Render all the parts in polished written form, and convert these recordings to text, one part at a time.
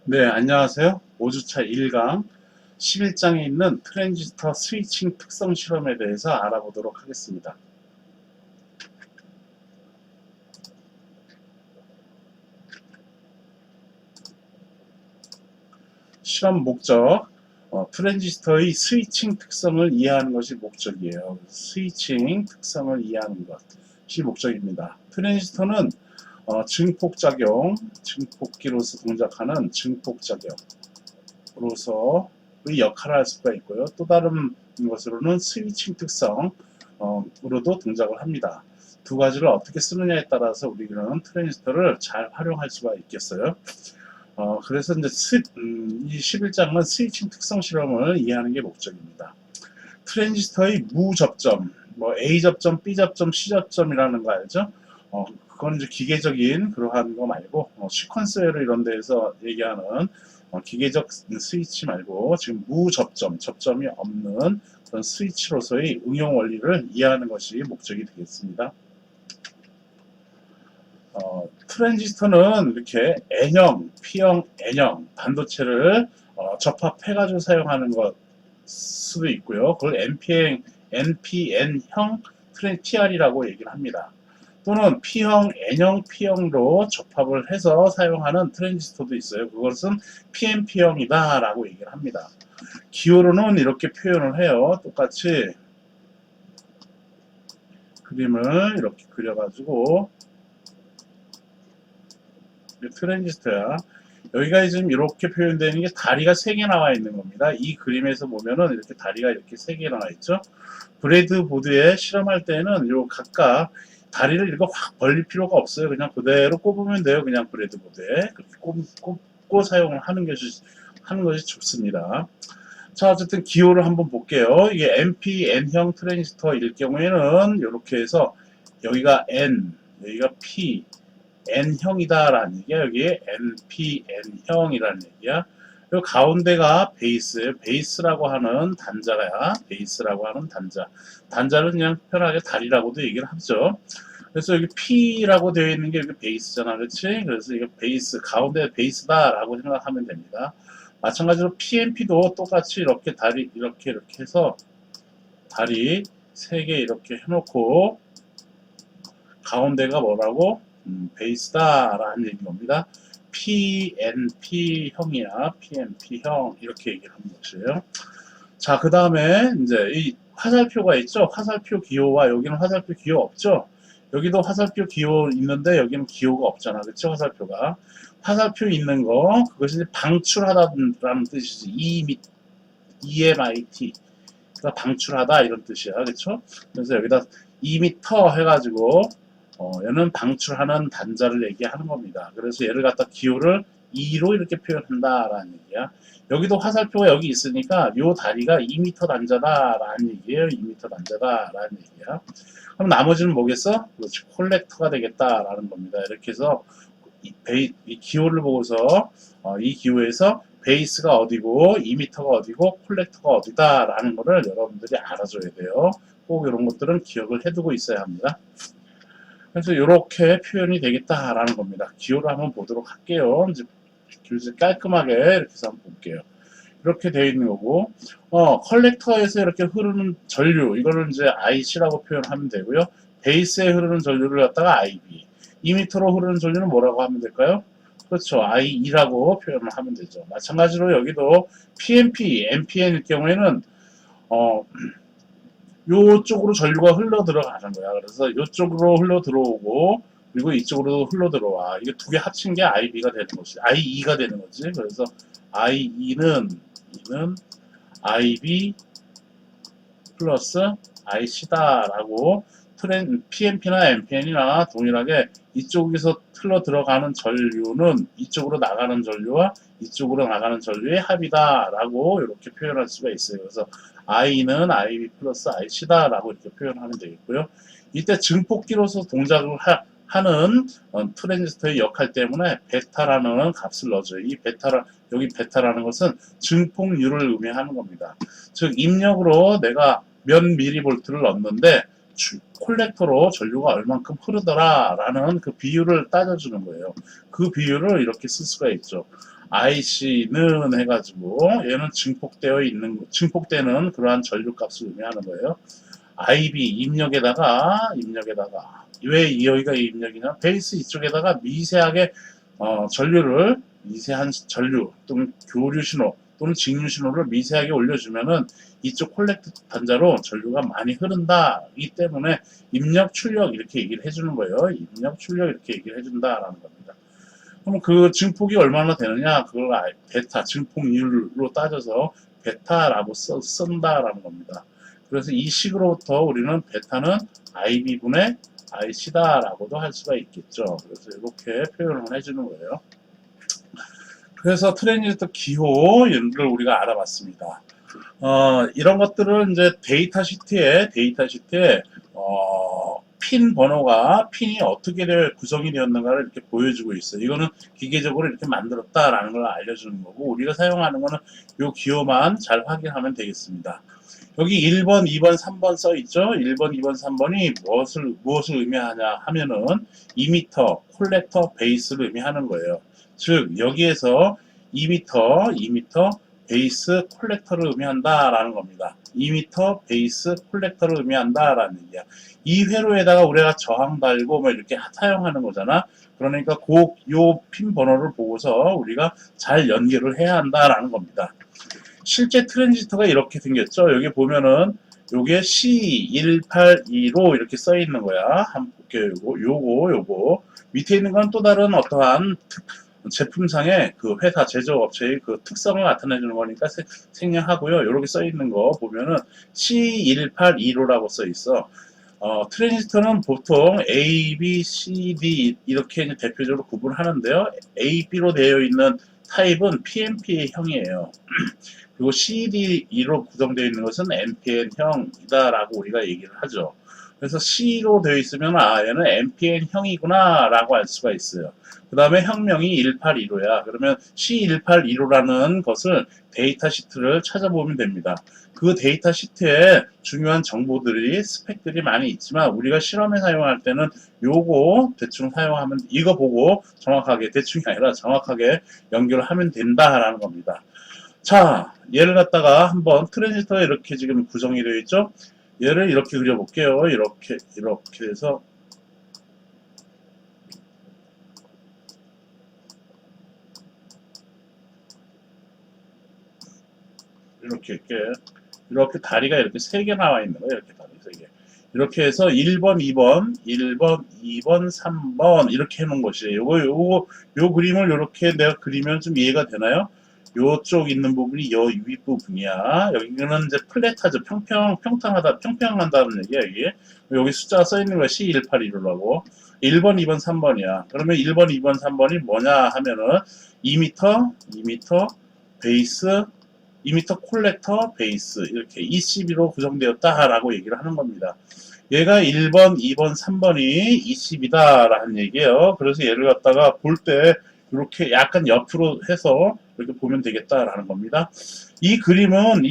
네, 안녕하세요. 5주차 1강 11장에 있는 트랜지스터 스위칭 특성 실험에 대해서 알아보도록 하겠습니다. 실험 목적, 트랜지스터의 스위칭 특성을 이해하는 것이 목적이에요. 스위칭 특성을 이해하는 것이 목적입니다. 트랜지스터는 증폭작용, 증폭기로서 동작하는 증폭작용으로서의 역할을 할 수가 있고요. 또 다른 것으로는 스위칭 특성으로도 동작을 합니다. 두 가지를 어떻게 쓰느냐에 따라서 우리는 트랜지스터를 잘 활용할 수가 있겠어요. 그래서 이제 이 11장은 스위칭 특성 실험을 이해하는 게 목적입니다. 트랜지스터의 무접점, 뭐 A접점, B접점, C접점이라는 거 알죠? 그건 이제 기계적인 그러한 거 말고, 시퀀스웨어 이런 데에서 얘기하는 기계적 스위치 말고, 지금 무접점, 접점이 없는 그런 스위치로서의 응용 원리를 이해하는 것이 목적이 되겠습니다. 트랜지스터는 이렇게 N형, P형, N형 반도체를 접합해가지고 사용하는 것 수도 있고요. 그걸 NPN형 TR이라고 얘기를 합니다. 또는 P형, N형, P형로 접합을 해서 사용하는 트랜지스터도 있어요. 그것은 PNP형이다 라고 얘기를 합니다. 기호로는 이렇게 표현을 해요. 똑같이 그림을 이렇게 그려가지고 트랜지스터야. 여기가 지금 이렇게 표현되는 게 다리가 3개 나와 있는 겁니다. 이 그림에서 보면은 이렇게 다리가 이렇게 3개 나와 있죠. 브레드보드에 실험할 때는 요 각각 다리를 이렇게 확 벌릴 필요가 없어요. 그냥 그대로 꼽으면 돼요. 그냥 브레드보드에 그렇게 꼽고 사용을 하는 것이 좋습니다. 자, 어쨌든 기호를 한번 볼게요. 이게 NPN형 트랜지스터일 경우에는 이렇게 해서 여기가 N, 여기가 P, N형이다라는 얘기야. 여기 NPN형이라는 얘기야. 요 가운데가 베이스, 베이스라고 하는 단자야. 베이스라고 하는 단자. 단자는 그냥 편하게 다리라고도 얘기를 하죠. 그래서 여기 P라고 되어 있는 게 여기 베이스잖아. 그렇지? 그래서 이거 베이스, 가운데 베이스다라고 생각하면 됩니다. 마찬가지로 PNP도 똑같이 이렇게 다리, 이렇게 해서 다리 3개 이렇게 해놓고 가운데가 뭐라고? 베이스다라는 얘기인 겁니다. PNP형이야. PNP형. 이렇게 얘기를 하는 것이에요. 자, 그 다음에 이제 이 화살표가 있죠? 화살표 기호와 여기는 화살표 기호 없죠? 여기도 화살표 기호 있는데 여기는 기호가 없잖아. 그쵸? 화살표가. 화살표 있는 거, 그것이 방출하다라는 뜻이지. EMIT. 그러니까 방출하다 이런 뜻이야. 그쵸? 그래서 여기다 2m 해가지고 얘는 방출하는 단자를 얘기하는 겁니다. 그래서 얘를 갖다 기호를 2로 이렇게 표현한다라는 얘기야. 여기도 화살표가 여기 있으니까 요 다리가 2m 단자다라는 얘기예요. 2m 단자다라는 얘기야. 그럼 나머지는 뭐겠어? 그렇지, 콜렉터가 되겠다라는 겁니다. 이렇게 해서 이 기호를 보고서 이 기호에서 베이스가 어디고 2m가 어디고 콜렉터가 어디다라는 거를 여러분들이 알아줘야 돼요. 꼭 이런 것들은 기억을 해두고 있어야 합니다. 그래서 이렇게 표현이 되겠다라는 겁니다. 기호를 한번 보도록 할게요. 이제 깔끔하게 이렇게 해서 한번 볼게요. 이렇게 되어 있는 거고, 컬렉터에서 이렇게 흐르는 전류, 이거를 이제 IC라고 표현하면 되고요. 베이스에 흐르는 전류를 갖다가 IB, 2m로 흐르는 전류는 뭐라고 하면 될까요? 그렇죠. IE라고 표현을 하면 되죠. 마찬가지로 여기도 PNP, NPN일 경우에는, 요쪽으로 전류가 흘러 들어가는 거야. 그래서 이쪽으로 흘러 들어오고 그리고 이쪽으로 흘러 들어와. 이게 두 개 합친 게 IB가 되는 것이 IE가 되는 거지. 그래서 IE는 IB 플러스 IC다라고 PNP나 NPN이나 동일하게 이쪽에서 흘러 들어가는 전류는 이쪽으로 나가는 전류와 이쪽으로 나가는 전류의 합이다라고 이렇게 표현할 수가 있어요. 그래서 I는 IB 플러스 IC다라고 이렇게 표현하면 되겠고요. 이때 증폭기로서 동작을 하는 트랜지스터의 역할 때문에 베타라는 값을 넣어줘요. 여기 베타라는 것은 증폭률을 의미하는 겁니다. 즉 입력으로 내가 몇 미리볼트를 넣는데 콜렉터로 전류가 얼만큼 흐르더라라는 그 비율을 따져주는 거예요. 그 비율을 이렇게 쓸 수가 있죠. IC는 해가지고 얘는 증폭되는 그러한 전류 값을 의미하는 거예요. IB 입력에다가 왜 여기가 입력이냐? 베이스 이쪽에다가 미세하게 전류를 미세한 전류 또는 교류 신호 또는 직류 신호를 미세하게 올려주면은 이쪽 콜렉트 단자로 전류가 많이 흐른다. 이 때문에 입력 출력 이렇게 얘기를 해주는 거예요. 입력 출력 이렇게 얘기를 해준다라는 겁니다. 그럼 그 증폭이 얼마나 되느냐? 그걸 베타 증폭률로 따져서 베타라고 쓴다라는 겁니다. 그래서 이 식으로부터 우리는 베타는 IB분의 IC다라고도 할 수가 있겠죠. 그래서 이렇게 표현을 해주는 거예요. 그래서 트랜지스터 기호를 우리가 알아봤습니다. 이런 것들은 이제 데이터 시트에 핀 번호가 핀이 어떻게 구성이 되었는가를 이렇게 보여주고 있어요. 이거는 기계적으로 이렇게 만들었다라는 걸 알려주는 거고, 우리가 사용하는 거는 이 기호만 잘 확인하면 되겠습니다. 여기 1번, 2번, 3번 써 있죠? 1번, 2번, 3번이 무엇을 의미하냐 하면은 이미터, 콜렉터, 베이스를 의미하는 거예요. 즉 여기에서 2m, 베이스, 콜렉터를 의미한다라는 겁니다. 2m, 베이스, 콜렉터를 의미한다라는 얘기야. 이 회로에다가 우리가 저항 달고 뭐 이렇게 사용하는 거잖아. 그러니까 요 핀 번호를 보고서 우리가 잘 연결을 해야 한다라는 겁니다. 실제 트랜지스터가 이렇게 생겼죠. 여기 보면은 요게 C182로 이렇게 써 있는 거야. 한번 볼게요. 요거 밑에 있는 건 또 다른 어떠한 제품상의 그 회사 제조업체의 그 특성을 나타내주는 거니까 생략하고요. 이렇게 써 있는 거 보면은 C182로라고 써 있어. 트랜지스터는 보통 A, B, C, D 이렇게 이제 대표적으로 구분하는데요. A, B로 되어 있는 타입은 PNP형이에요. 그리고 CD2로 구성되어 있는 것은 NPN형이다라고 우리가 얘기를 하죠. 그래서 C로 되어 있으면 얘는 NPN형이구나 라고 알 수가 있어요. 그 다음에 형명이 182로야. 그러면 C182로라는 것을 데이터 시트를 찾아보면 됩니다. 그 데이터 시트에 중요한 정보들이 스펙들이 많이 있지만 우리가 실험에 사용할 때는 요거 대충 사용하면 이거 보고 정확하게 대충이 아니라 정확하게 연결을 하면 된다라는 겁니다. 자, 얘를 갖다가 한번 트랜지스터가 이렇게 지금 구성이 되어 있죠? 얘를 이렇게 그려볼게요. 이렇게 해서 이렇게 다리가 이렇게 3개 나와 있는 거예요. 이렇게 다리 3개. 이렇게 해서 1번, 2번, 2번, 3번 이렇게 해놓은 것이에요. 요 그림을 이렇게 내가 그리면 좀 이해가 되나요? 요쪽 있는 부분이 요 윗부분이야. 여기는 이제 플랫하죠. 평평한다는 얘기야, 여기 숫자가 써 있는 거야. C182라고. 1번, 2번, 3번이야. 그러면 1번, 2번, 3번이 뭐냐 하면은 2m, 베이스, 2m 콜렉터, 베이스 이렇게 ECB로 구성되었다라고 얘기를 하는 겁니다. 얘가 1번, 2번, 3번이 ECB다라는 얘기예요. 그래서 얘를 갖다가 볼 때 이렇게 약간 옆으로 해서 이렇게 보면 되겠다라는 겁니다. 이 그림은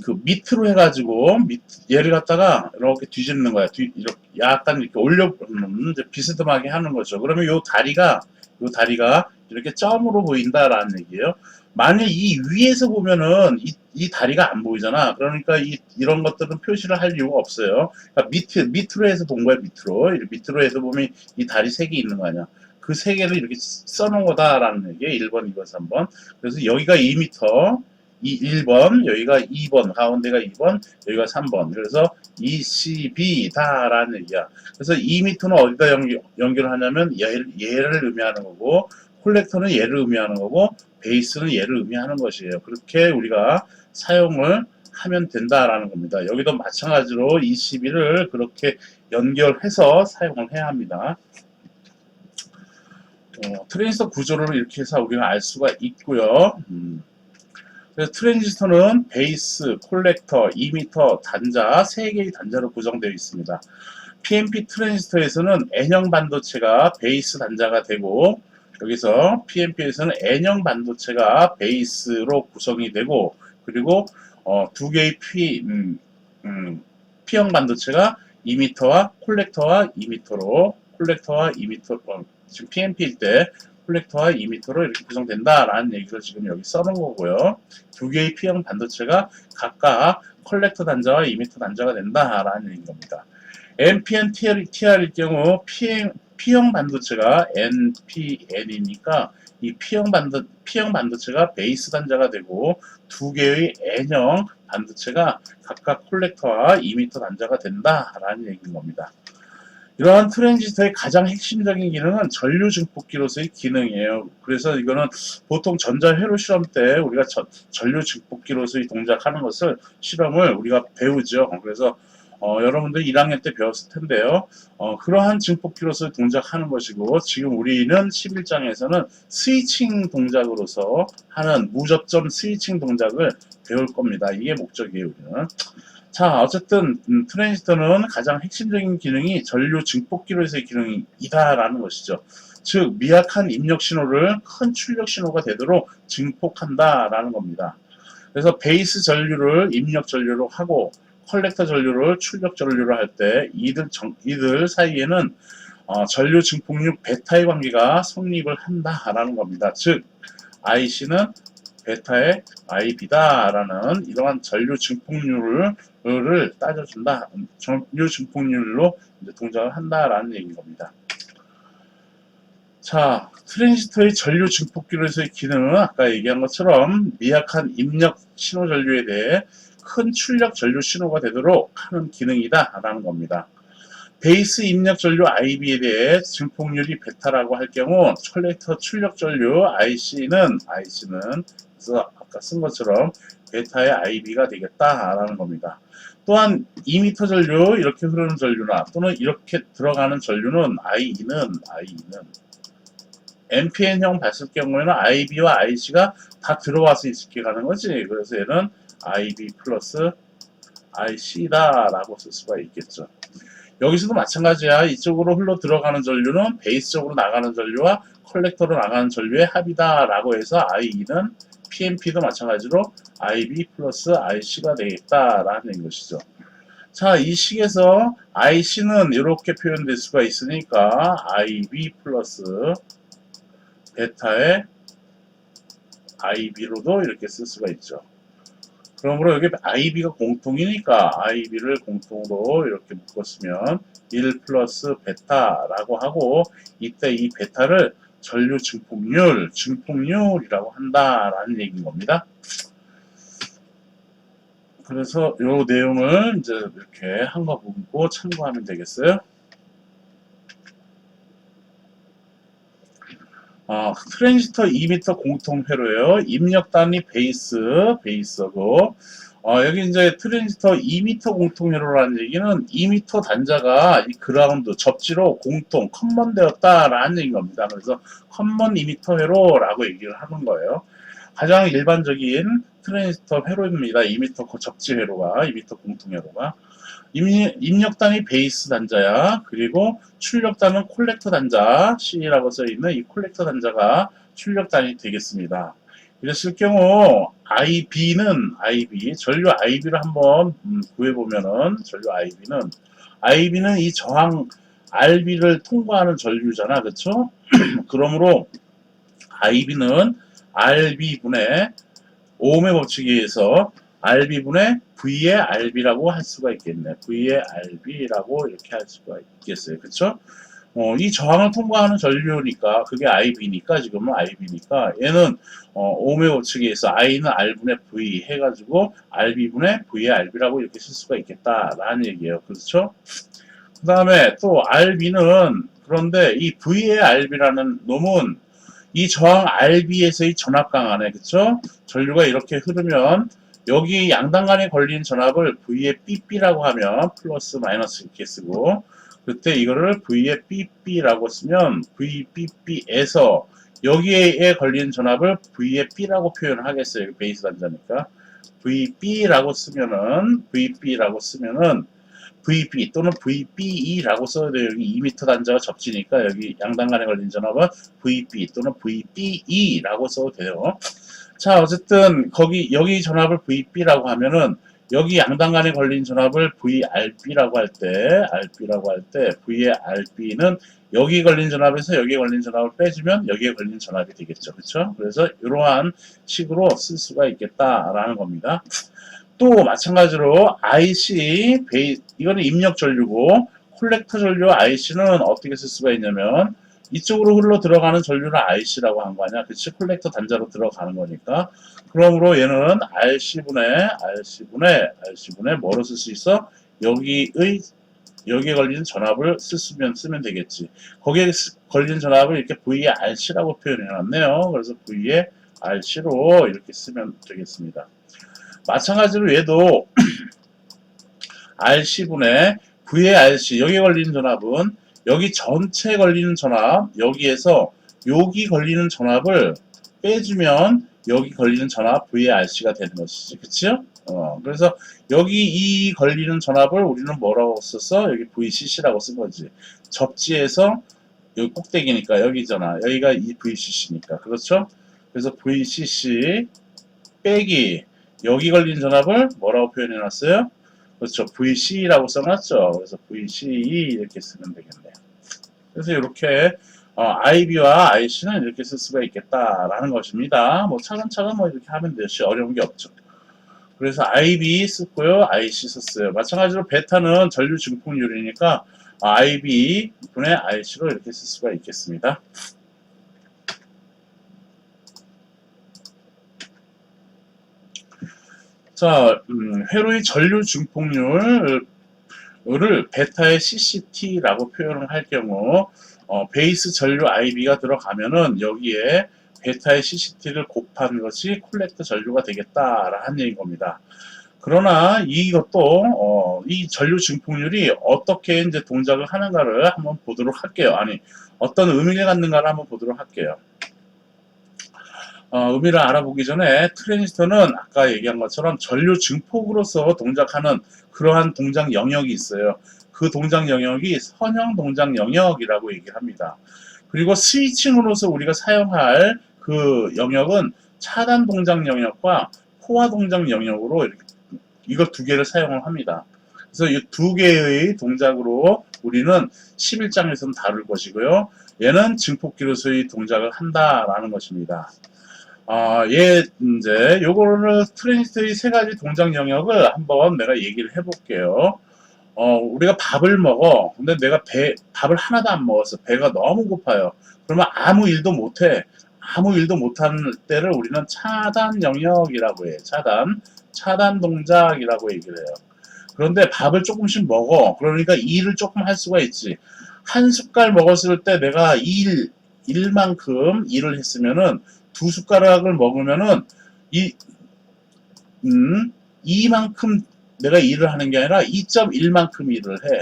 그 밑으로 해가지고 얘를 갖다가 이렇게 뒤집는 거야. 이렇게 약간 이렇게 이제 비스듬하게 하는 거죠. 그러면 요 다리가 이렇게 점으로 보인다라는 얘기예요. 만일 이 위에서 보면은 이 다리가 안 보이잖아. 그러니까 이런 것들은 표시를 할 이유가 없어요. 그러니까 밑으로 해서 본 거야. 밑으로 해서 보면 이 다리 3개 있는 거 아니야. 그 3개를 이렇게 써놓은 거다라는 얘기예요. 1번, 2번, 3번. 그래서 여기가 2m, 1번, 여기가 2번, 가운데가 2번, 여기가 3번. 그래서 ECB다라는 얘기야. 그래서 2m는 어디다 연결을 하냐면 얘를 의미하는 거고, 콜렉터는 얘를 의미하는 거고, 베이스는 얘를 의미하는 것이에요. 그렇게 우리가 사용을 하면 된다라는 겁니다. 여기도 마찬가지로 ECB를 그렇게 연결해서 사용을 해야 합니다. 트랜지스터 구조를 이렇게 해서 우리가 알 수가 있고요. 그래서 트랜지스터는 베이스, 콜렉터, 이미터, 단자 3개의 단자로 구성되어 있습니다. PNP 트랜지스터에서는 N형 반도체가 베이스 단자가 되고, 여기서 PNP에서는 N형 반도체가 베이스로 구성이 되고, 그리고 2개의 P형 반도체가 이미터와 콜렉터와 이미터로 콜렉터와 이미터 지금 PNP일 때 콜렉터와 이미터로 이렇게 구성된다라는 얘기를 지금 여기 써놓은 거고요. 두 개의 P형 반도체가 각각 컬렉터 단자와 이미터 단자가 된다라는 얘기인 겁니다. NPN, TR일 경우 P형 반도체가 NPN이니까 이 P형 반도체가 베이스 단자가 되고 두 개의 N형 반도체가 각각 콜렉터와 이미터 단자가 된다라는 얘기인 겁니다. 이러한 트랜지스터의 가장 핵심적인 기능은 전류 증폭기로서의 기능이에요. 그래서 이거는 보통 전자회로 실험 때 우리가 전류 증폭기로서의 동작하는 것을 실험을 우리가 배우죠. 그래서 여러분들 1학년 때 배웠을 텐데요. 그러한 증폭기로서 동작하는 것이고 지금 우리는 11장에서는 스위칭 동작으로서 하는 무접점 스위칭 동작을 배울 겁니다. 이게 목적이에요. 우리는. 자, 어쨌든 트랜지스터는 가장 핵심적인 기능이 전류 증폭기로서의 기능이다라는 것이죠. 즉 미약한 입력 신호를 큰 출력 신호가 되도록 증폭한다라는 겁니다. 그래서 베이스 전류를 입력 전류로 하고 컬렉터 전류를 출력 전류로 할 때 이들 사이에는 전류 증폭률 베타의 관계가 성립을 한다라는 겁니다. 즉 IC는 베타의 IB다라는 이러한 전류 증폭률을 따져준다. 전류 증폭률로 이제 동작을 한다라는 얘기인 겁니다. 자, 트랜지스터의 전류 증폭기로서의 기능은 아까 얘기한 것처럼 미약한 입력 신호 전류에 대해 큰 출력 전류 신호가 되도록 하는 기능이다 라는 겁니다. 베이스 입력 전류 IB에 대해 증폭률이 베타라고 할 경우 컬렉터 출력 전류 IC는 그래서 아까 쓴 것처럼 베타의 IB가 되겠다라는 겁니다. 또한 2m 전류 이렇게 흐르는 전류나 또는 이렇게 들어가는 전류는 IE는 NPN형 봤을 경우에는 IB와 IC가 다 들어와서 이렇게 가는 거지. 그래서 얘는 IB 플러스 IC다 라고 쓸 수가 있겠죠. 여기서도 마찬가지야. 이쪽으로 흘러 들어가는 전류는 베이스 쪽으로 나가는 전류와 컬렉터로 나가는 전류의 합이다 라고 해서 IE는 PNP도 마찬가지로 IB 플러스 IC가 되겠다라는 것이죠. 자, 이 식에서 IC는 이렇게 표현될 수가 있으니까 IB 플러스 베타의 IB로도 이렇게 쓸 수가 있죠. 그러므로 여기 IB가 공통이니까 IB를 공통으로 이렇게 묶었으면 1 플러스 베타라고 하고 이때 이 베타를 전류 증폭률이라고 한다라는 얘기인 겁니다. 그래서 이 내용을 이제 이렇게 한 거 보고 참고하면 되겠어요. 트랜지스터 2m 공통 회로예요. 입력 단위 베이스고 여기 이제 트랜지스터 2m 공통 회로라는 얘기는 2m 단자가 이 그라운드 접지로 공통 커먼되었다라는 얘기인 겁니다. 그래서 커먼 2m 회로라고 얘기를 하는 거예요. 가장 일반적인 트랜지스터 회로입니다. 2m 접지 회로가 2m 공통 회로가 입력 단위 베이스 단자야. 그리고 출력 단은 콜렉터 단자 C라고 써있는 이 콜렉터 단자가 출력 단위 되겠습니다. 이랬을 경우 IB 전류 IB를 한번 구해보면은 전류 IB는 이 저항 RB를 통과하는 전류잖아. 그쵸? 그러므로 IB는 RB분의 오음의 법칙에 의해서 RB분의 V의 RB라고 할 수가 있겠네. V의 RB라고 이렇게 할 수가 있겠어요. 그쵸? 이 저항을 통과하는 전류니까 그게 IB니까 지금은 IB니까 얘는 오음의 법칙에 의해서 I는 R분의 V 해가지고 RB분의 V의 RB라고 이렇게 쓸 수가 있겠다라는 얘기예요. 그렇죠? 그 다음에 또 RB는 그런데 이 V의 RB라는 놈은 이 저항 RB에서의 전압 강하네. 그쵸? 전류가 이렇게 흐르면 여기 양단간에 걸린 전압을 V의 BB라고 하면 플러스 마이너스 이렇게 쓰고 그때 이거를 V의 BB라고 쓰면 VBB에서 여기에 걸린 전압을 V의 B라고 표현을 하겠어요. 베이스 단자니까 VB라고 쓰면은 VB 또는 VBE라고 써야 돼요. 여기 2m 단자가 접지니까 여기 양단간에 걸린 전압은 VB 또는 VBE라고 써도 돼요. 자, 어쨌든 여기 전압을 VB라고 하면은 여기 양단간에 걸린 전압을 VRB라고 할 때, V의 RB는 여기 걸린 전압에서 여기에 걸린 전압을 빼주면 여기에 걸린 전압이 되겠죠. 그렇죠? 그래서 이러한 식으로 쓸 수가 있겠다라는 겁니다. 또 마찬가지로 IC, 이거는 입력 전류고 콜렉터 전류 IC는 어떻게 쓸 수가 있냐면 이쪽으로 흘러 들어가는 전류를 IC라고 한 거 아니야. 그치? 콜렉터 단자로 들어가는 거니까. 그러므로 얘는 RC분의 뭐로 쓸 수 있어? 여기에 걸리는 전압을 쓰면 되겠지. 거기에 걸리는 전압을 이렇게 VRC라고 표현해 놨네요. 그래서 VRC로 이렇게 쓰면 되겠습니다. 마찬가지로 얘도 RC분의 VRC, 여기에 걸리는 전압은 여기 전체에 걸리는 전압, 여기에서 여기 걸리는 전압을 빼주면 여기 걸리는 전압 VRC가 되는 것이지. 그치요? 그래서 여기 이 걸리는 전압을 우리는 뭐라고 썼어? 여기 VCC라고 쓴 거지. 접지에서 여기 꼭대기니까 여기잖아. 여기가 이 VCC니까. 그렇죠? 그래서 VCC 빼기 여기 걸린 전압을 뭐라고 표현해 놨어요? 그렇죠. VC라고 써놨죠. 그래서 VCE 이렇게 쓰면 되겠네요. 그래서 이렇게 IB와 IC는 이렇게 쓸 수가 있겠다라는 것입니다. 뭐 차근차근 뭐 이렇게 하면 되지 어려운 게 없죠. 그래서 IB 썼고요, IC 썼어요. 마찬가지로 베타는 전류 증폭률이니까 IB 분의 IC로 이렇게 쓸 수가 있겠습니다. 자, 회로의 전류 증폭률을 베타의 CCT라고 표현을 할 경우 베이스 전류 IB가 들어가면은 여기에 베타의 CCT를 곱한 것이 콜렉터 전류가 되겠다라는 얘기인 겁니다. 그러나 이것도 이 전류 증폭률이 어떻게 이제 동작을 하는가를 한번 보도록 할게요. 아니, 어떤 의미를 갖는가를 한번 보도록 할게요. 의미를 알아보기 전에 트랜지스터는 아까 얘기한 것처럼 전류 증폭으로서 동작하는 그러한 동작 영역이 있어요. 그 동작 영역이 선형 동작 영역이라고 얘기를 합니다. 그리고 스위칭으로서 우리가 사용할 그 영역은 차단 동작 영역과 포화 동작 영역으로 이거 두 개를 사용을 합니다. 그래서 이 두 개의 동작으로 우리는 11장에서는 다룰 것이고요. 얘는 증폭기로서의 동작을 한다라는 것입니다. 이제 요거를 트랜지스터의 세 가지 동작 영역을 한번 내가 얘기를 해볼게요. 우리가 밥을 먹어. 근데 내가 밥을 하나도 안 먹었어. 배가 너무 고파요. 그러면 아무 일도 못해. 아무 일도 못하는 때를 우리는 차단 영역이라고 해. 차단 동작이라고 얘기를 해요. 그런데 밥을 조금씩 먹어. 그러니까 일을 조금 할 수가 있지. 한 숟갈 먹었을 때 내가 일만큼 일을 했으면은 두 숟가락을 먹으면은 이만큼 내가 일을 하는 게 아니라 2.1만큼 일을 해.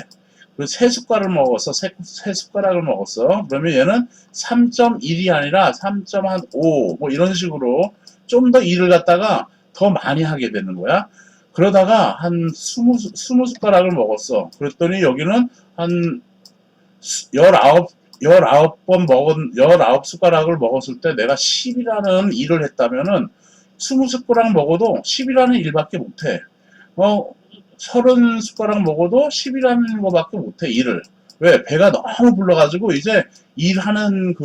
그리고 세 숟가락을 먹었어. 세 숟가락을 먹었어. 그러면 얘는 3.1이 아니라 3.5 뭐 이런 식으로 좀 더 일을 갖다가 더 많이 하게 되는 거야. 그러다가 한 20숟가락을 먹었어. 그랬더니 여기는 한 19숟가락을 먹었을 때 내가 10이라는 일을 했다면은 20숟가락 먹어도 10이라는 일밖에 못해. 30숟가락 먹어도 10이라는 거밖에 못해, 일을. 왜? 배가 너무 불러가지고 이제 일하는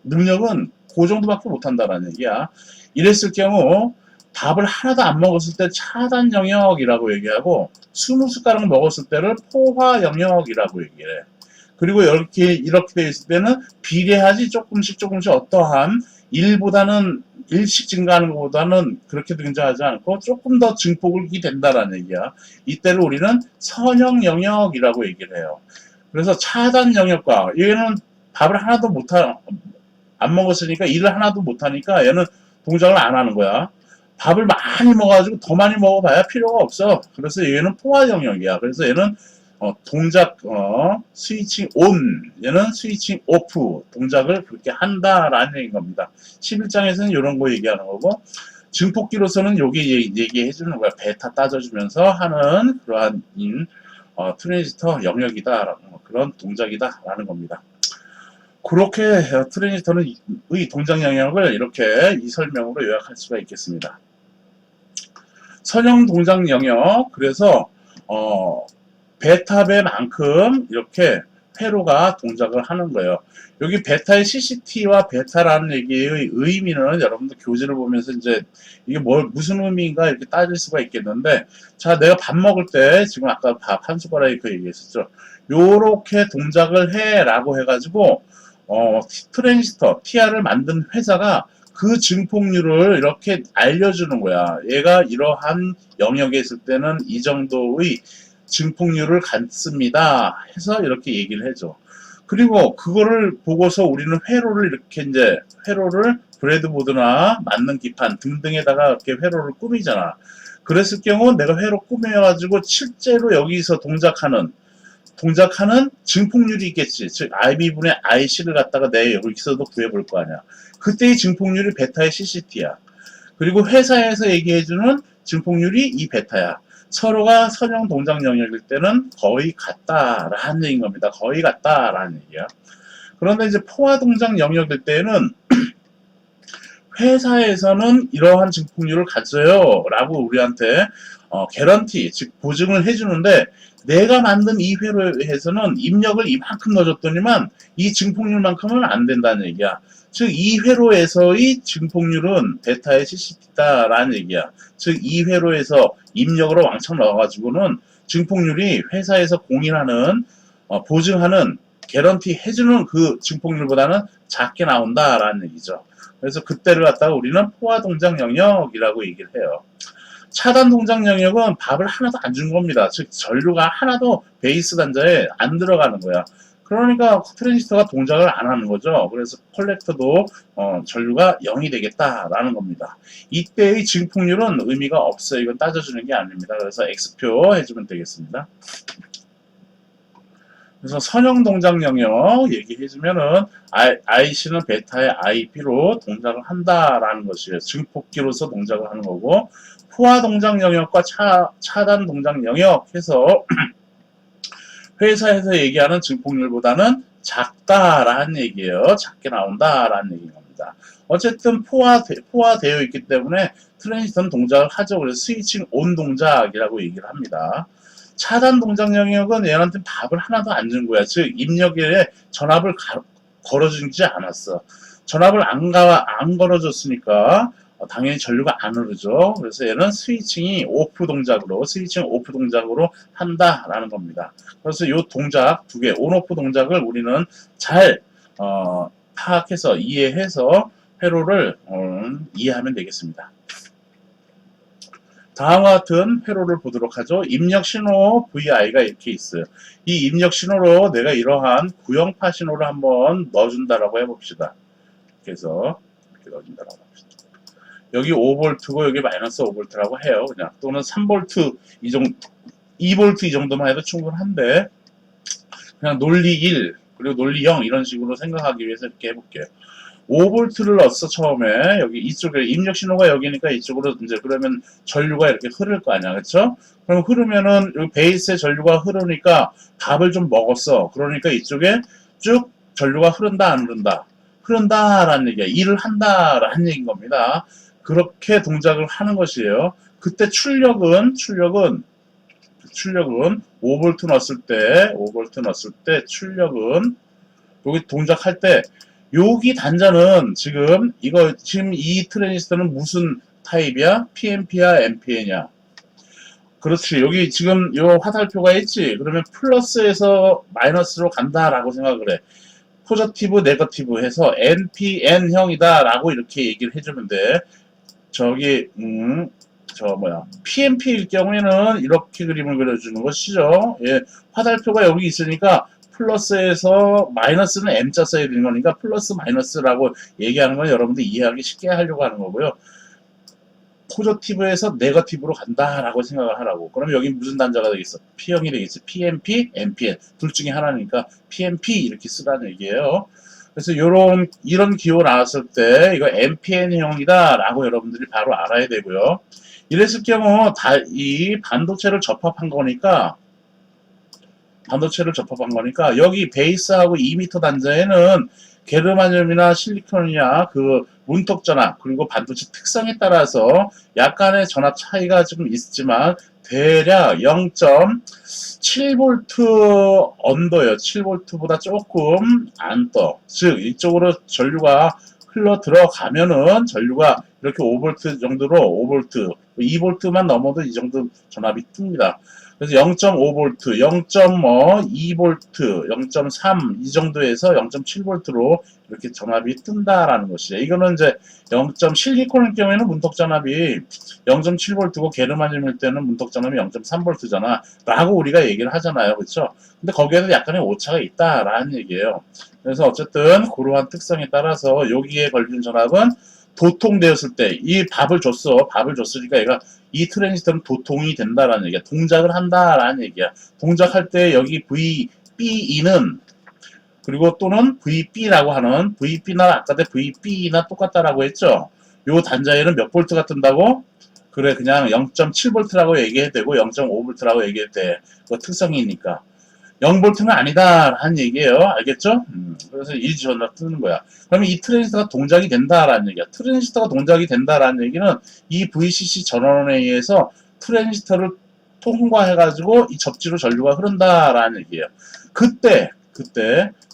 능력은 그 정도밖에 못한다라는 얘기야. 이랬을 경우 밥을 하나도 안 먹었을 때 차단 영역이라고 얘기하고 20숟가락 먹었을 때를 포화 영역이라고 얘기해. 그리고 이렇게 되어 있을 때는 비례하지 조금씩 어떠한 일씩 증가하는 것보다는 그렇게 등장하지 않고 조금 더 증폭이 된다라는 얘기야. 이때를 우리는 선형 영역이라고 얘기를 해요. 그래서 차단 영역과 얘는 밥을 하나도 안 먹었으니까 일을 하나도 못하니까 얘는 동작을 안 하는 거야. 밥을 많이 먹어가지고 더 많이 먹어봐야 필요가 없어. 그래서 얘는 포화 영역이야. 그래서 얘는 동작 스위칭 온, 얘는 스위칭 오프 동작을 그렇게 한다라는 얘기인 겁니다. 11장에서는 이런 거 얘기하는 거고, 증폭기로서는 여기 얘기해 주는 거야. 베타 따져주면서 하는 그러한 트랜지스터 영역이다, 그런 동작이다라는 겁니다. 그렇게 트랜지스터의 동작 영역을 이렇게 이 설명으로 요약할 수가 있겠습니다. 선형 동작 영역. 그래서 베타배만큼 이렇게 회로가 동작을 하는 거예요. 여기 베타의 CCT와 베타라는 얘기의 의미는 여러분들 교재를 보면서 이제 이게 무슨 의미인가 이렇게 따질 수가 있겠는데, 자, 내가 밥 먹을 때 지금 아까 밥 한 숟가락에 그 얘기했었죠. 요렇게 동작을 해 라고 해가지고 트랜지스터 TR을 만든 회사가 그 증폭률을 이렇게 알려주는 거야. 얘가 이러한 영역에 있을 때는 이 정도의 증폭률을 갖습니다 해서 이렇게 얘기를 해줘. 그리고 그거를 보고서 우리는 회로를 이렇게 이제 회로를 브레드보드나 맞는 기판 등등에다가 이렇게 회로를 꾸미잖아. 그랬을 경우 내가 회로 꾸며가지고 실제로 여기서 동작하는 증폭률이 있겠지. 즉 IB분의 IC를 갖다가 내 여기서도 구해볼 거 아니야. 그때의 증폭률이 베타의 CCT야. 그리고 회사에서 얘기해주는 증폭률이 이 베타야. 서로가 선형 동작 영역일 때는 거의 같다라는 얘기인 겁니다. 거의 같다라는 얘기야. 그런데 이제 포화 동작 영역일 때는 회사에서는 이러한 증폭률을 가져요 라고 우리한테 개런티, 즉 보증을 해주는데, 내가 만든 이 회로에서는 입력을 이만큼 넣어줬더니만 이 증폭률만큼은 안 된다는 얘기야. 즉 이 회로에서의 증폭률은 베타의 CCT다라는 얘기야. 즉 이 회로에서 입력으로 왕창 넣어가지고는 증폭률이 회사에서 공인하는 보증하는 개런티 해주는 그 증폭률보다는 작게 나온다라는 얘기죠. 그래서 그때를 갖다가 우리는 포화 동작 영역이라고 얘기를 해요. 차단 동작 영역은 밥을 하나도 안 준 겁니다. 즉 전류가 하나도 베이스 단자에 안 들어가는 거야. 그러니까 트랜지스터가 동작을 안 하는 거죠. 그래서 컬렉터도 전류가 0이 되겠다라는 겁니다. 이때의 증폭률은 의미가 없어요. 이건 따져주는 게 아닙니다. 그래서 X표 해주면 되겠습니다. 그래서 선형 동작 영역 얘기해주면은 IC는 베타의 IP로 동작을 한다라는 것이에요. 증폭기로서 동작을 하는 거고, 포화 동작 영역과 차단 동작 영역 해서 회사에서 얘기하는 증폭률보다는 작다라는 얘기예요. 작게 나온다라는 얘기인 겁니다. 어쨌든 포화되어 있기 때문에 트랜지스터는 동작을 하죠. 그래서 스위칭 온 동작이라고 얘기를 합니다. 차단 동작 영역은 얘한테 밥을 하나도 안 준 거야. 즉 입력에 전압을 걸어주지 않았어. 전압을 안 걸어줬으니까 당연히 전류가 안 흐르죠. 그래서 얘는 스위칭 오프 동작으로 한다라는 겁니다. 그래서 이 동작 두 개, 온오프 동작을 우리는 잘 파악해서 이해해서 회로를 이해하면 되겠습니다. 다음과 같은 회로를 보도록 하죠. 입력 신호 VI가 이렇게 있어요. 이 입력 신호로 내가 이러한 구형파 신호를 한번 넣어준다라고 해봅시다. 그래서 이렇게 넣어준다라고 합시다. 여기 5V고 여기 마이너스 5V라고 해요. 그냥 또는 3V 이 정도, 2V 이 정도만 해도 충분한데, 그냥 논리 1 그리고 논리 0 이런 식으로 생각하기 위해서 이렇게 해볼게요. 5V를 넣었어 처음에. 여기 이쪽에 입력 신호가 여기니까 이쪽으로 이제 그러면 전류가 이렇게 흐를 거 아니야, 그렇죠? 그럼 흐르면은 여기 베이스에 전류가 흐르니까 밥을 좀 먹었어. 그러니까 이쪽에 쭉 전류가 흐른다 안 흐른다? 흐른다라는 얘기야. 일을 한다라는 얘기인 겁니다. 그렇게 동작을 하는 것이에요. 그때 출력은 5V 넣었을 때 출력은 여기 동작할 때 여기 단자는 지금 이 트랜지스터는 무슨 타입이야? PNP야, NPN이야? 그렇지. 여기 지금 요 화살표가 있지. 그러면 플러스에서 마이너스로 간다라고 생각을 해. 포저티브, 네거티브 해서 NPN형이다라고 이렇게 얘기를 해주면 돼. 저기 PNP일 경우에는 이렇게 그림을 그려주는 것이죠. 예, 화살표가 여기 있으니까 플러스에서 마이너스는 M자 써야 되는 거니까 플러스 마이너스라고 얘기하는 건 여러분들 이해하기 쉽게 하려고 하는 거고요. 포저티브에서 네거티브로 간다라고 생각을 하라고. 그럼 여기 무슨 단자가 되겠어? P형이 되겠지. PNP, NPN 둘 중에 하나니까 PNP 이렇게 쓰라는 얘기예요. 그래서 이런 기호 나왔을 때 이거 NPN형이다라고 여러분들이 바로 알아야 되고요. 이랬을 경우 이 반도체를 접합한 거니까 여기 베이스하고 2m 단자에는 게르마늄이나 실리콘이나 그 문턱 전압 그리고 반도체 특성에 따라서 약간의 전압 차이가 좀 있지만 대략 0.7V 언더예요. 7V보다 조금 안 떠. 즉 이쪽으로 전류가 흘러 들어가면은 전류가 이렇게 5V 정도로 5V, 2V만 넘어도 이 정도 전압이 뜹니다. 그래서 0.5V, 0.2V, 0.3 이 정도에서 0.7V로 이렇게 전압이 뜬다라는 것이에요. 이거는 이제 0. 실리콘일 경우에는 문턱 전압이 0.7V고 게르마늄일 때는 문턱 전압이 0.3V잖아. 라고 우리가 얘기를 하잖아요. 그렇죠? 근데 거기에도 약간의 오차가 있다라는 얘기예요. 그래서 어쨌든 그러한 특성에 따라서 여기에 걸린 전압은 도통되었을 때 이 밥을 줬어. 밥을 줬으니까 얘가 이 트랜지스터는 도통이 된다라는 얘기야. 동작을 한다라는 얘기야. 동작할 때 여기 VBE는 그리고 또는 VB라고 하는 VB나 아까 때 VB나 똑같다라고 했죠. 요 단자에는 몇 볼트가 뜬다고? 그래 그냥 0.7V라고 얘기해도 되고 0.5V라고 얘기해도 돼. 그 특성이니까. 0V는 아니다 라는 얘기예요. 알겠죠? 그래서 이 전압 뜨는 거야. 그러면 이 트랜지스터가 동작이 된다라는 얘기야. 트랜지스터가 동작이 된다라는 얘기는 이 VCC 전원에 의해서 트랜지스터를 통과해가지고 이 접지로 전류가 흐른다라는 얘기예요. 그때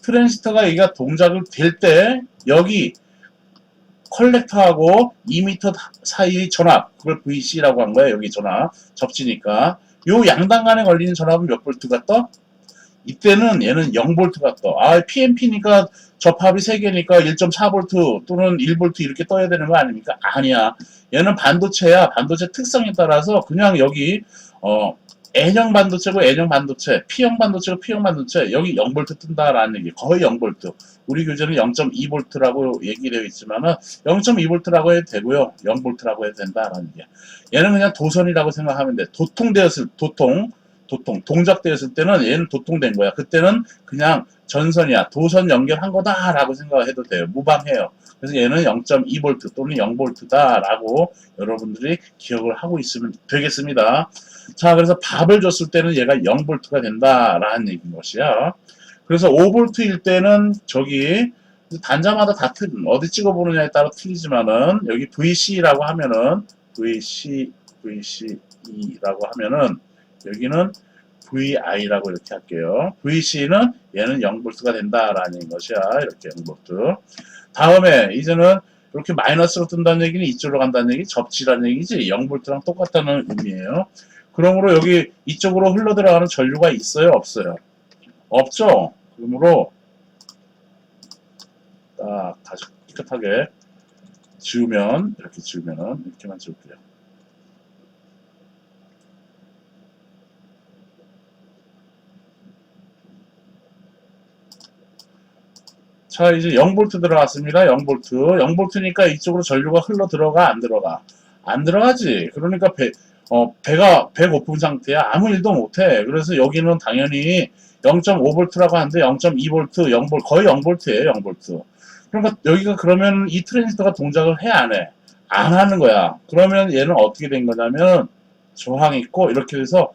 트랜지스터가 얘가 동작을 될 때 여기 컬렉터하고 2m 사이의 전압 그걸 VC라고 한 거야. 여기 전압 접지니까 요 양당 간에 걸리는 전압은 몇 볼트가 떠? 이때는 얘는 0V가 떠. 아, PNP니까 접합이 3개니까 1.4V 또는 1V 이렇게 떠야 되는 거 아닙니까? 아니야. 얘는 반도체야. 반도체 특성에 따라서 그냥 여기 N형 반도체고 N형 반도체, P형 반도체고 P형 반도체 여기 0V 뜬다라는 얘기. 거의 0V. 우리 교재는 0.2V라고 얘기되어 있지만은 0.2V라고 해도 되고요. 0V라고 해도 된다라는 얘기야. 얘는 그냥 도선이라고 생각하면 돼. 동작되었을 때는 얘는 도통된 거야. 그때는 그냥 전선이야. 도선 연결한 거다라고 생각해도 돼요. 무방해요. 그래서 얘는 0.2V 또는 0V다라고 여러분들이 기억을 하고 있으면 되겠습니다. 자, 그래서 밥을 줬을 때는 얘가 0V가 된다라는 얘기인 것이야. 그래서 5V일 때는 저기 단자마다 다 어디 찍어보느냐에 따라 틀리지만은 여기 VC라고 하면은 VCE라고 하면은 여기는 VI라고 이렇게 할게요. VC는 얘는 0V가 된다라는 것이야. 이렇게 0V. 다음에 이제는 이렇게 마이너스로 뜬다는 얘기는 이쪽으로 간다는 얘기, 접지라는 얘기지. 0V랑 똑같다는 의미예요. 그러므로 여기 이쪽으로 흘러 들어가는 전류가 있어요, 없어요? 없죠. 그러므로 딱 다시 깨끗하게 지우면 이렇게 지우면은 이렇게만 지울게요. 자, 이제 0V 들어갔습니다. 0V. 0V니까 이쪽으로 전류가 흘러 들어가, 안 들어가? 안 들어가지. 그러니까 배가 배 고픈 상태야. 아무 일도 못해. 그래서 여기는 당연히 0.5V라고 하는데 0.2V, 0V, 거의 0V예요. 0V. 그러니까 여기가 그러면 이 트랜지스터가 동작을 해, 안 해? 안 하는 거야. 그러면 얘는 어떻게 된 거냐면 저항이 있고 이렇게 돼서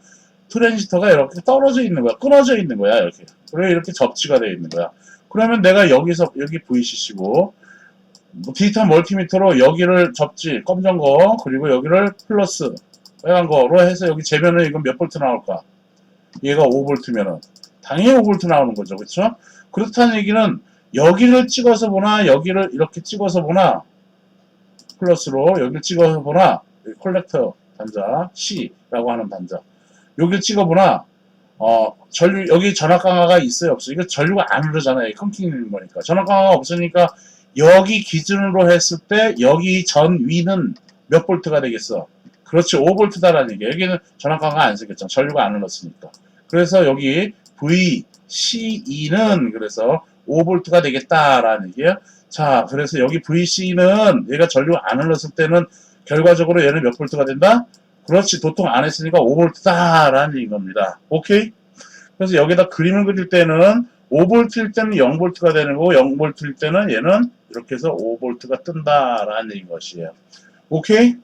트랜지스터가 이렇게 떨어져 있는 거야. 끊어져 있는 거야. 이렇게. 그래 이렇게 접지가 되어 있는 거야. 그러면 내가 여기서 여기 VCC고 디지털 멀티미터로 여기를 접지 검정 거 그리고 여기를 플러스 빨간 거로 해서 여기 재면은 이건 몇 볼트 나올까? 얘가 5V면은 당연히 5V 나오는 거죠. 그렇죠? 그렇다는 얘기는 여기를 찍어서 보나 여기를 이렇게 찍어서 보나 플러스로 여기를 찍어서 보나 콜렉터 단자 C라고 하는 단자 여기를 찍어보나 전류 여기 전압 강화가 있어요 없어요? 이거 전류가 안 흐르잖아요. 끊기는 거니까 전압 강화가 없으니까 여기 기준으로 했을 때 여기 전 위는 몇 볼트가 되겠어? 그렇지 5V다라는 얘기예요. 여기는 전압 강화가 안 생겼잖아. 전류가 안 흘렀으니까. 그래서 여기 VCE는 그래서 5V가 되겠다라는 얘기예요. 자, 그래서 여기 VC는 얘가 전류가 안 흘렀을 때는 결과적으로 얘는 몇 볼트가 된다? 그렇지, 도통 안 했으니까 5V다라는 얘기인 겁니다. 오케이? 그래서 여기다 그림을 그릴 때는 5V일 때는 0V가 되는 거고 0V일 때는 얘는 이렇게 해서 5V가 뜬다라는 얘기인 것이에요. 오케이?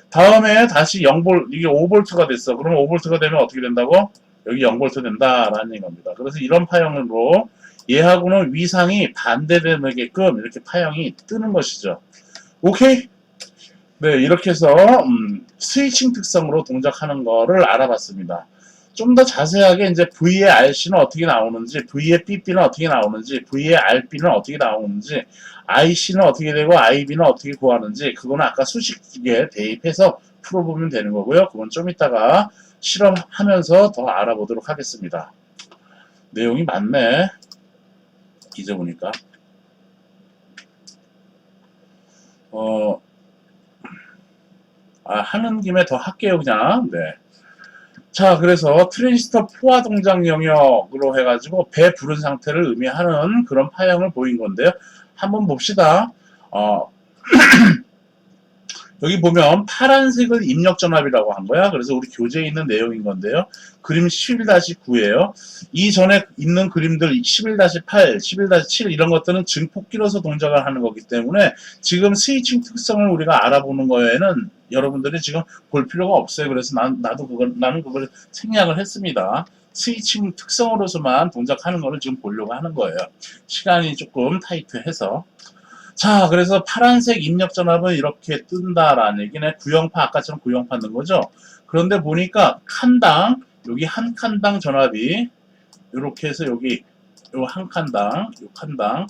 다음에 다시 0V, 이게 5V가 됐어. 그러면 5V가 되면 어떻게 된다고? 여기 0V 된다라는 얘기인 겁니다. 그래서 이런 파형으로 얘하고는 위상이 반대되게끔 이렇게 파형이 뜨는 것이죠. 오케이? 네, 이렇게 해서 스위칭 특성으로 동작하는 거를 알아봤습니다. 좀 더 자세하게 이제 V의 RC는 어떻게 나오는지, V의 BB는 어떻게 나오는지, V의 RB는 어떻게 나오는지, IC는 어떻게 되고 IB는 어떻게 구하는지, 그거는 아까 수식에 대입해서 풀어보면 되는 거고요. 그건 좀 이따가 실험하면서 더 알아보도록 하겠습니다. 내용이 많네. 잊어보니까. 하는 김에 더 할게요, 그냥. 네. 자, 그래서 트랜지스터 포화 동작 영역으로 해가지고 배 부른 상태를 의미하는 그런 파형을 보인 건데요. 한번 봅시다. 여기 보면 파란색을 입력 전압이라고 한 거야. 그래서 우리 교재에 있는 내용인 건데요. 그림 11-9예요. 이전에 있는 그림들 11-8, 11-7 이런 것들은 증폭기로서 동작을 하는 거기 때문에 지금 스위칭 특성을 우리가 알아보는 거에는 여러분들이 지금 볼 필요가 없어요. 그래서 나는 그걸 생략을 했습니다. 스위칭 특성으로서만 동작하는 거를 지금 보려고 하는 거예요. 시간이 조금 타이트해서. 자, 그래서 파란색 입력 전압은 이렇게 뜬다라는 얘기네. 구형파, 아까처럼 구형파 넣은 거죠. 그런데 보니까 칸당, 여기 한 칸당 전압이 이렇게 해서 여기 요 한 칸당, 요 칸당,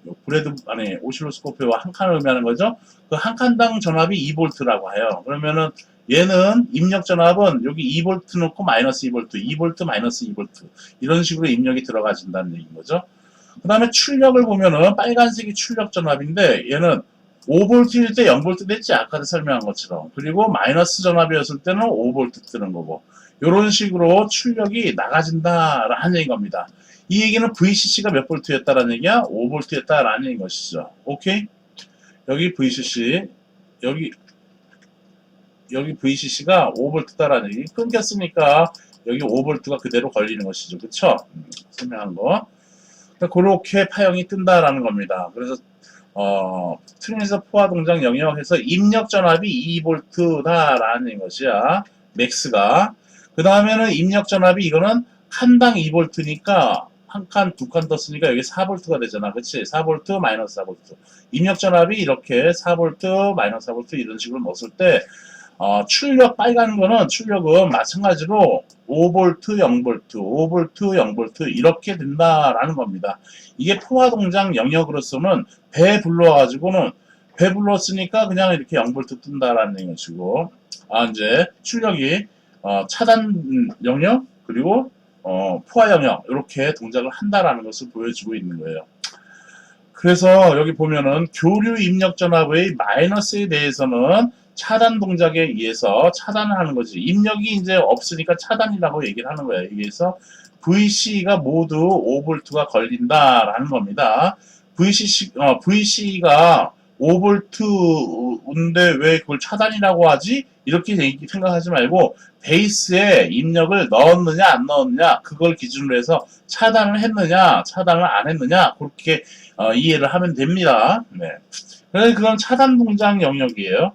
요 브레드 아니 오실로스코프의 한 칸을 의미하는 거죠. 그 한 칸당 전압이 2V라고 해요. 그러면은 얘는 입력 전압은 여기 2V 넣고 마이너스 2V, 2V 마이너스 2V 이런 식으로 입력이 들어가진다는 얘기인 거죠. 그 다음에 출력을 보면은 빨간색이 출력 전압인데 얘는 5V일 때 0V 됐지, 아까도 설명한 것처럼. 그리고 마이너스 전압이었을 때는 5V 뜨는 거고, 이런 식으로 출력이 나가진다라는 얘기인 겁니다. 이 얘기는 VCC가 몇 볼트였다라는 얘기야? 5V였다라는 얘기인 것이죠. 오케이? 여기 VCC, 여기 VCC가 5V다라는 얘기. 끊겼으니까 여기 5V가 그대로 걸리는 것이죠. 그쵸? 설명한 거. 그렇게 파형이 뜬다라는 겁니다. 그래서 트랜지스터 포화 동작 영역에서 입력 전압이 2V다라는 것이야. 맥스가. 그 다음에는 입력 전압이 이거는 칸당 2V니까 한 칸, 두 칸 떴으니까 여기 4V가 되잖아. 그치? 4V, 마이너스 4V. 입력 전압이 이렇게 4V, 마이너스 4V 이런 식으로 넣었을 때 출력 빨간 거는 출력은 마찬가지로 5V, 0V, 5V, 0V 이렇게 된다라는 겁니다. 이게 포화 동작 영역으로서는 배 불러가지고는 배 불렀으니까 그냥 이렇게 0V 뜬다라는 것이고, 이제 출력이 차단 영역 그리고 포화 영역 이렇게 동작을 한다라는 것을 보여주고 있는 거예요. 그래서 여기 보면은 교류 입력 전압의 마이너스에 대해서는 차단 동작에 의해서 차단을 하는 거지. 입력이 이제 없으니까 차단이라고 얘기를 하는 거예요. 여기서 VC가 모두 5V가 걸린다라는 겁니다. VC가 5V인데 왜 그걸 차단이라고 하지? 이렇게 생각하지 말고 베이스에 입력을 넣었느냐 안 넣었느냐 그걸 기준으로 해서 차단을 했느냐 차단을 안 했느냐 그렇게 이해를 하면 됩니다. 네. 그래서 그건 차단 동작 영역이에요.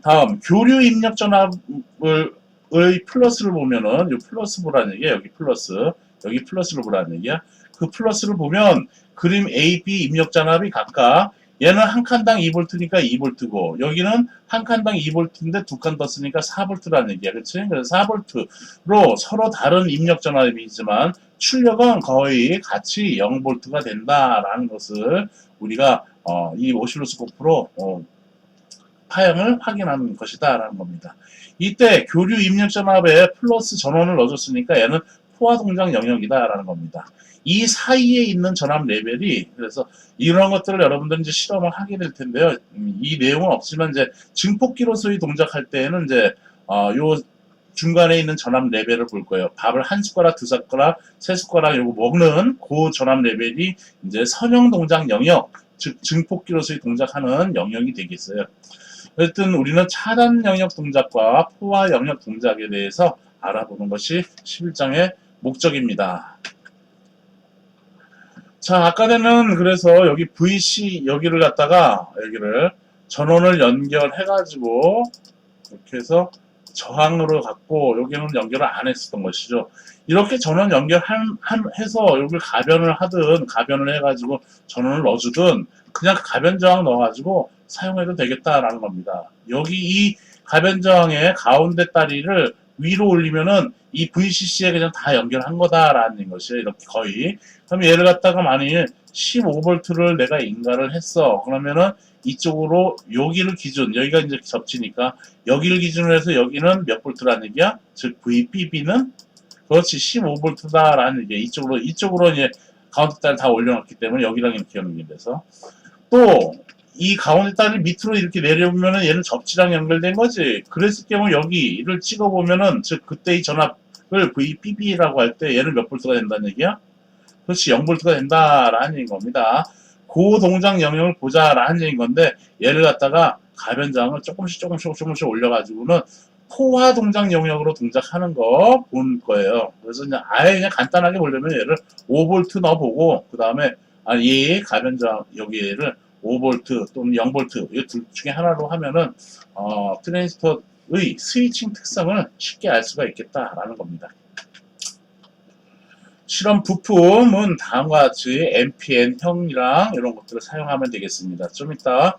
다음 교류 입력 전압의 플러스를 보면은 이 플러스 보라는 얘기야. 여기 플러스를 보라는 얘기야. 그 플러스를 보면 그림 A, B 입력 전압이 각각 얘는 한 칸당 2V니까 2V고 여기는 한 칸당 2V인데 두 칸 떴으니까 4V라는 얘기야. 그치? 그래서 4V로 서로 다른 입력 전압이지만 출력은 거의 같이 0V가 된다라는 것을 우리가 이 오실로스코프로 파형을 확인하는 것이다 라는 겁니다. 이때 교류 입력 전압에 플러스 전원을 넣어줬으니까 얘는 포화 동작 영역이다 라는 겁니다. 이 사이에 있는 전압 레벨이 그래서 이런 것들을 여러분들은 이제 실험을 하게 될 텐데요. 이 내용은 없지만 이제 증폭기로서의 동작할 때에는 이제 요 중간에 있는 전압 레벨을 볼 거예요. 밥을 한 숟가락, 두 숟가락, 세 숟가락 요거 먹는 그 전압 레벨이 이제 선형 동작 영역, 즉 증폭기로서의 동작하는 영역이 되겠어요. 어쨌든 우리는 차단 영역 동작과 포화 영역 동작에 대해서 알아보는 것이 11장의 목적입니다. 자, 아까는 그래서 여기 VC 여기를 갖다가 여기를 전원을 연결해가지고 이렇게 해서 저항으로 갖고 여기는 연결을 안 했었던 것이죠. 이렇게 전원 해서 여기 가변을 하든 가변을 해가지고 전원을 넣어주든 그냥 가변 저항 넣어가지고 사용해도 되겠다라는 겁니다. 여기 이 가변 저항의 가운데 다리를 위로 올리면은 이 VCC에 그냥 다 연결한 거다라는 것이에요. 이렇게 거의. 그럼 얘를 갖다가 만일 15V를 내가 인가를 했어. 그러면은 이쪽으로 여기를 기준, 여기가 이제 접지니까 여기를 기준으로 해서 여기는 몇 볼트라는 얘기야? 즉 VBB는 그렇지 15V다라는 얘기야. 이쪽으로 이제 가운데 딸 다 올려놨기 때문에 여기랑 이렇게 연결돼서 또 이 가운데 딸을 밑으로 이렇게 내려보면은 얘는 접지랑 연결된 거지. 그랬을 경우 여기를 찍어보면은 즉 그때 이 전압을 VBB라고 할 때 얘는 몇 볼트가 된다는 얘기야? 그렇지 0V가 된다라는 얘기인 겁니다. 고동작 영역을 보자라는 얘기인 건데 얘를 갖다가 가변장을 조금씩 올려가지고는 포화 동작 영역으로 동작하는 거 본 거예요. 그래서 그냥 아예 그냥 간단하게 보려면 얘를 5V 넣어보고 그 다음에 이 가변장 여기를 5V 또는 0V 이 둘 중에 하나로 하면은 트랜지스터의 스위칭 특성을 쉽게 알 수가 있겠다라는 겁니다. 실험 부품은 다음과 같이 NPN형이랑 이런 것들을 사용하면 되겠습니다. 좀 이따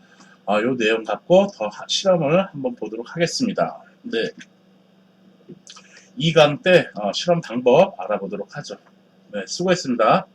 이 내용 갖고 더 실험을 한번 보도록 하겠습니다. 네. 2강 때 실험 방법 알아보도록 하죠. 네, 수고했습니다.